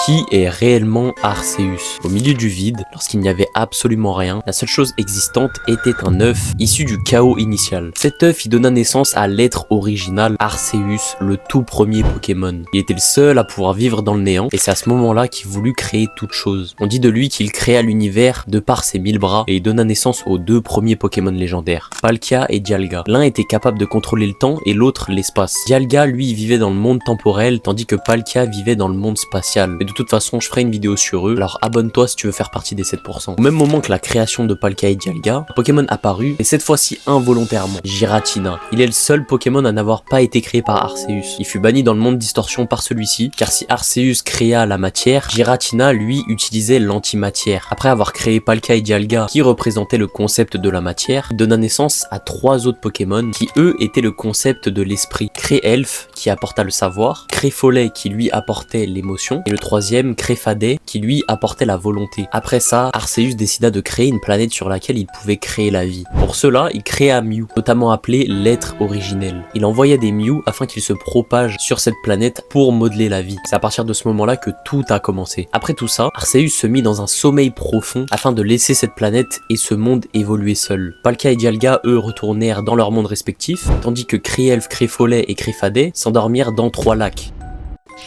Qui est réellement Arceus? Au milieu du vide, lorsqu'il n'y avait absolument rien, la seule chose existante était un œuf issu du chaos initial. Cet œuf y donna naissance à l'être original, Arceus, le tout premier Pokémon. Il était le seul à pouvoir vivre dans le néant, et c'est à ce moment-là qu'il voulut créer toute chose. On dit de lui qu'il créa l'univers de par ses 1000 bras, et il donna naissance aux deux premiers Pokémon légendaires, Palkia et Dialga. L'un était capable de contrôler le temps, et l'autre l'espace. Dialga, lui, vivait dans le monde temporel, tandis que Palkia vivait dans le monde spatial. Mais de toute façon, je ferai une vidéo sur eux, alors abonne-toi si tu veux faire partie des 7%. Au même moment que la création de Palkia et Dialga, un Pokémon apparut, et cette fois-ci involontairement, Giratina. Il est le seul Pokémon à n'avoir pas été créé par Arceus. Il fut banni dans le monde distorsion par celui-ci, car si Arceus créa la matière, Giratina, lui, utilisait l'antimatière. Après avoir créé Palkia et Dialga, qui représentaient le concept de la matière, il donna naissance à 3 autres Pokémon, qui eux étaient le concept de l'esprit. Créelf, qui apporta le savoir, Créfolet, qui lui apportait l'émotion, et le troisième, Créfadet, qui lui apportait la volonté. Après ça, Arceus décida de créer une planète sur laquelle il pouvait créer la vie. Pour cela, il créa Mew, notamment appelé l'être originel. Il envoya des Mew afin qu'ils se propagent sur cette planète pour modeler la vie. C'est à partir de ce moment-là que tout a commencé. Après tout ça, Arceus se mit dans un sommeil profond afin de laisser cette planète et ce monde évoluer seul. Palkia et Dialga, eux, retournèrent dans leur monde respectif, tandis que Créelf, Créfolet et Créfadet s'endormirent dans 3 lacs.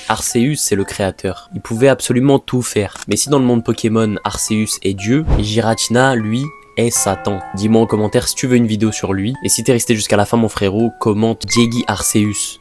Arceus, c'est le créateur. Il pouvait absolument tout faire. Mais si dans le monde Pokémon, Arceus est Dieu, Giratina, lui, est Satan. Dis-moi en commentaire si tu veux une vidéo sur lui. Et si t'es resté jusqu'à la fin, mon frérot, commente Diegui Arceus.